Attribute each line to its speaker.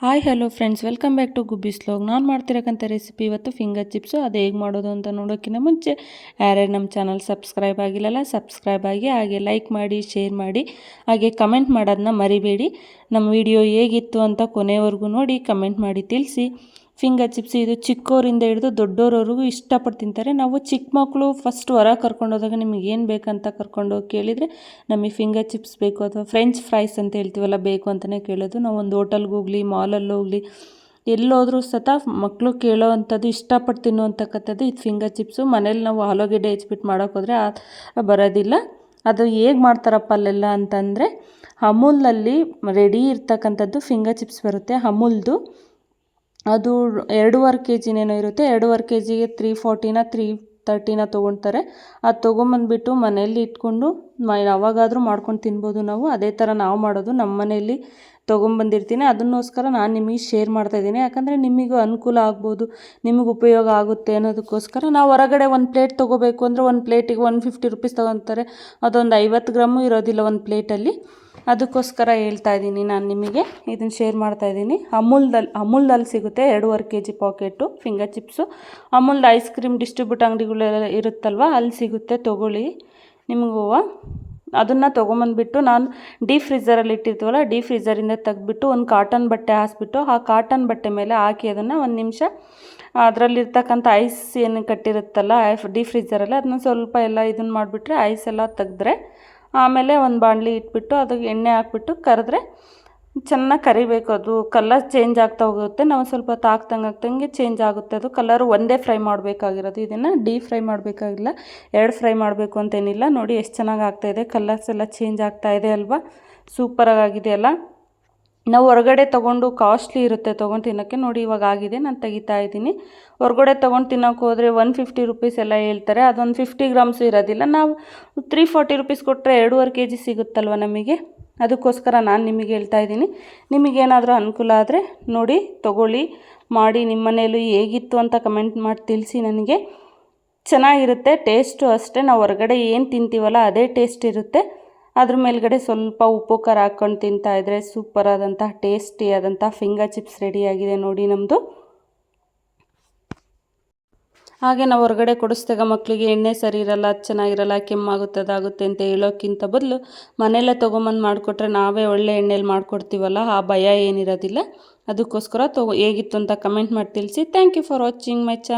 Speaker 1: Hi hello friends, welcome back to Gubbi's vlog. ನಾನು ಮಾಡ್ತಿರೋಕ್ಕಂಥ recipe ಇವತ್ತು ಫಿಂಗರ್ ಚಿಪ್ಸು. ಅದು ಹೇಗೆ ಮಾಡೋದು ಅಂತ ನೋಡೋಕ್ಕಿಂತ ಮುಂಚೆ ಯಾರ್ಯಾರು ನಮ್ಮ ಚಾನಲ್ ಸಬ್ಸ್ಕ್ರೈಬ್ ಆಗಿಲ್ಲಲ್ಲ, ಸಬ್ಸ್ಕ್ರೈಬ್ ಆಗಿ, ಹಾಗೆ ಲೈಕ್ ಮಾಡಿ, ಶೇರ್ ಮಾಡಿ, ಹಾಗೆ ಕಮೆಂಟ್ ಮಾಡೋದನ್ನ ಮರಿಬೇಡಿ. ನಮ್ಮ ವಿಡಿಯೋ ಹೇಗಿತ್ತು ಅಂತ ಕೊನೆವರೆಗೂ ನೋಡಿ ಕಮೆಂಟ್ ಮಾಡಿ ತಿಳಿಸಿ. ಫಿಂಗರ್ ಚಿಪ್ಸ್ ಇದು ಚಿಕ್ಕವರಿಂದ ಹಿಡಿದು ದೊಡ್ಡೋರವರೆಗೂ ಇಷ್ಟಪಟ್ಟು ತಿಂತಾರೆ. ನಾವು ಚಿಕ್ಕ ಮಕ್ಕಳು ಫಸ್ಟ್ ಹೊರಗೆ ಕರ್ಕೊಂಡೋದಾಗ ನಿಮಗೆ ಏನು ಬೇಕಂತ ಕರ್ಕೊಂಡೋಗಿ ಕೇಳಿದರೆ ನಮಗೆ ಫಿಂಗರ್ ಚಿಪ್ಸ್ ಬೇಕು ಅಥವಾ ಫ್ರೆಂಚ್ ಫ್ರೈಸ್ ಅಂತ ಹೇಳ್ತೀವಲ್ಲ ಬೇಕು ಅಂತಲೇ ಕೇಳೋದು. ನಾವು ಒಂದು ಹೋಟೆಲ್ಗೆ ಹೋಗಲಿ, ಮಾಲಲ್ಲಿ ಹೋಗಲಿ, ಎಲ್ಲೋದ್ರೂ ಸತ ಮಕ್ಕಳು ಕೇಳೋ ಅಂಥದ್ದು, ಇಷ್ಟಪಟ್ಟು ತಿನ್ನುವಂತಕ್ಕಂಥದ್ದು ಇದು ಫಿಂಗರ್ ಚಿಪ್ಸು. ಮನೇಲಿ ನಾವು ಆಲೂಗೆಡ್ಡೆ ಹೆಚ್ಚಿಬಿಟ್ಟು ಮಾಡೋಕ್ಕೋದ್ರೆ ಬರೋದಿಲ್ಲ. ಅದು ಹೇಗೆ ಮಾಡ್ತಾರಪ್ಪ ಅಲ್ಲೆಲ್ಲ ಅಂತಂದರೆ, ಅಮೂಲಲ್ಲಿ ರೆಡಿ ಇರ್ತಕ್ಕಂಥದ್ದು ಫಿಂಗರ್ ಚಿಪ್ಸ್ ಬರುತ್ತೆ. ಅಮೂಲ್ದು ಅದು 2.5 kg ಇರುತ್ತೆ. 2.5 kgಗೆ 340 330 ತೊಗೊಳ್ತಾರೆ. ಅದು ತೊಗೊಂಬಂದುಬಿಟ್ಟು ಮನೆಯಲ್ಲಿ ಇಟ್ಕೊಂಡು ಯಾವಾಗಾದರೂ ಮಾಡ್ಕೊಂಡು ತಿನ್ಬೋದು ನಾವು. ಅದೇ ಥರ ನಾವು ಮಾಡೋದು. ನಮ್ಮ ಮನೆಯಲ್ಲಿ ತೊಗೊಂಬಂದಿರ್ತೀನಿ, ಅದನ್ನೋಸ್ಕರ ನಾನು ನಿಮಗೆ ಶೇರ್ ಮಾಡ್ತಾಯಿದ್ದೀನಿ. ಯಾಕಂದರೆ ನಿಮಗೂ ಅನುಕೂಲ ಆಗ್ಬೋದು, ನಿಮಗೆ ಉಪಯೋಗ ಆಗುತ್ತೆ ಅನ್ನೋದಕ್ಕೋಸ್ಕರ. ನಾವು ಹೊರಗಡೆ ಒಂದು ಪ್ಲೇಟ್ ತೊಗೋಬೇಕು ಅಂದರೆ ಒಂದು ಪ್ಲೇಟಿಗೆ 150 ರೂಪೀಸ್ ತೊಗೊತಾರೆ. ಅದೊಂದು 50 ಗ್ರಾಮು ಇರೋದಿಲ್ಲ ಒಂದು ಪ್ಲೇಟಲ್ಲಿ. ಅದಕ್ಕೋಸ್ಕರ ಹೇಳ್ತಾ ಇದ್ದೀನಿ, ನಾನು ನಿಮಗೆ ಇದನ್ನು ಶೇರ್ ಮಾಡ್ತಾಯಿದ್ದೀನಿ. ಅಮೂಲ್ದಲ್ಲಿ ಸಿಗುತ್ತೆ 2.5 kg ಪಾಕೆಟು ಫಿಂಗರ್ ಚಿಪ್ಸು. ಅಮೂಲ್ದ ಐಸ್ ಕ್ರೀಮ್ ಡಿಸ್ಟ್ರಿಬ್ಯೂಟ್ ಅಂಗಡಿಗಳೆಲ್ಲ ಇರುತ್ತಲ್ವ, ಅಲ್ಲಿ ಸಿಗುತ್ತೆ, ತೊಗೊಳ್ಳಿ ನಿಮಗೂ. ಅದನ್ನು ತೊಗೊಂಬಂದುಬಿಟ್ಟು ನಾನು ಡೀಪ್ ಫ್ರೀಝರಲ್ಲಿ ಇಟ್ಟಿರ್ತೀವಲ್ಲ, ಡೀಪ್ ಫ್ರೀಝರಿಂದ ತೆಗೆದ್ಬಿಟ್ಟು ಒಂದು ಕಾಟನ್ ಬಟ್ಟೆ ಹಾಸ್ಬಿಟ್ಟು ಆ ಕಾಟನ್ ಬಟ್ಟೆ ಮೇಲೆ ಹಾಕಿ ಅದನ್ನು 1 ನಿಮಿಷ ಅದರಲ್ಲಿರ್ತಕ್ಕಂಥ ಐಸ್ ಏನು ಕಟ್ಟಿರುತ್ತಲ್ಲ ಡೀಪ್ ಫ್ರೀಝರಲ್ಲಿ, ಅದನ್ನ ಸ್ವಲ್ಪ ಎಲ್ಲ ಇದನ್ನು ಮಾಡಿಬಿಟ್ರೆ ಐಸ್ ಎಲ್ಲ ತೆಗೆದ್ರೆ, ಆಮೇಲೆ ಒಂದು ಬಾಣಲಿ ಇಟ್ಬಿಟ್ಟು ಅದಕ್ಕೆ ಎಣ್ಣೆ ಹಾಕ್ಬಿಟ್ಟು ಕರೆದ್ರೆ ಚೆನ್ನಾಗಿ ಕರಿಬೇಕು. ಅದು ಕಲರ್ ಚೇಂಜ್ ಆಗ್ತಾ ಹೋಗುತ್ತೆ. ನಾವು ಸ್ವಲ್ಪ ತಾಕ್ದಂಗೆ ಚೇಂಜ್ ಆಗುತ್ತೆ. ಅದು ಕಲರು ಒಂದೇ ಫ್ರೈ ಮಾಡಬೇಕಾಗಿರೋದು. ಇದನ್ನು ಡೀಪ್ ಫ್ರೈ ಮಾಡಬೇಕಾಗಿಲ್ಲ, 2 ಫ್ರೈ ಮಾಡಬೇಕು ಅಂತೇನಿಲ್ಲ. ನೋಡಿ ಎಷ್ಟು ಚೆನ್ನಾಗಿ ಆಗ್ತಾಯಿದೆ, ಕಲರ್ಸ್ ಎಲ್ಲ ಚೇಂಜ್ ಆಗ್ತಾಯಿದೆ ಅಲ್ವಾ, ಸೂಪರಾಗಿದೆಯಲ್ಲ. ನಾವು ಹೊರಗಡೆ ತೊಗೊಂಡು ಕಾಸ್ಟ್ಲಿ ಇರುತ್ತೆ ತೊಗೊಂಡು ತಿನ್ನೋಕ್ಕೆ. ನೋಡಿ ಇವಾಗ ಆಗಿದೆ, ನಾನು ತೆಗಿತಾ ಇದ್ದೀನಿ. ಹೊರಗಡೆ ತೊಗೊಂಡು ತಿನ್ನೋಕೆ ಹೋದರೆ 150 ರೂಪೀಸ್ ಎಲ್ಲ ಹೇಳ್ತಾರೆ. ಅದೊಂದು 50 ಗ್ರಾಮ್ಸು ಇರೋದಿಲ್ಲ. ನಾವು 340 ರೂಪೀಸ್ ಕೊಟ್ಟರೆ 2.5 kg ಸಿಗುತ್ತಲ್ವ ನಮಗೆ. ಅದಕ್ಕೋಸ್ಕರ ನಾನು ನಿಮಗೆ ಹೇಳ್ತಾ ಇದ್ದೀನಿ. ನಿಮಗೇನಾದರೂ ಅನುಕೂಲ ಆದರೆ ನೋಡಿ ತೊಗೊಳ್ಳಿ, ಮಾಡಿ. ನಿಮ್ಮ ಮನೆಯಲ್ಲೂ ಹೇಗಿತ್ತು ಅಂತ ಕಮೆಂಟ್ ಮಾಡಿ ತಿಳಿಸಿ ನನಗೆ. ಚೆನ್ನಾಗಿರುತ್ತೆ, ಟೇಸ್ಟು ಅಷ್ಟೇ. ನಾವು ಹೊರಗಡೆ ಏನು ತಿಂತೀವಲ್ಲ ಅದೇ ಟೇಸ್ಟ್ ಇರುತ್ತೆ. ಅದ್ರ ಮೇಲ್ಗಡೆ ಸ್ವಲ್ಪ ಉಪ್ಪು ಖಾರ ಹಾಕ್ಕೊಂಡು ತಿಂತಾಯಿದ್ರೆ ಸೂಪರಾದಂಥ ಟೇಸ್ಟಿಯಾದಂಥ ಫಿಂಗರ್ ಚಿಪ್ಸ್ ರೆಡಿಯಾಗಿದೆ ನೋಡಿ ನಮ್ಮದು. ಹಾಗೆ ನಾವು ಹೊರಗಡೆ ಕೊಡಿಸ್ದಾಗ ಮಕ್ಕಳಿಗೆ ಎಣ್ಣೆ ಸರಿ ಇರಲ್ಲ, ಅದು ಚೆನ್ನಾಗಿರಲ್ಲ, ಕೆಮ್ಮಾಗುತ್ತೆ, ಅದಾಗುತ್ತೆ ಅಂತ ಹೇಳೋಕ್ಕಿಂತ ಬದಲು ಮನೆಯಲ್ಲೇ ತೊಗೊಂಬಂದು ಮಾಡಿಕೊಟ್ರೆ ನಾವೇ ಒಳ್ಳೆ ಎಣ್ಣೆಲಿ ಮಾಡಿಕೊಡ್ತೀವಲ್ಲ, ಆ ಭಯ ಏನಿರೋದಿಲ್ಲ. ಅದಕ್ಕೋಸ್ಕರ ಹೇಗಿತ್ತು ಅಂತ ಕಮೆಂಟ್ ಮಾಡಿ ತಿಳಿಸಿ. Thank you for watching my channel.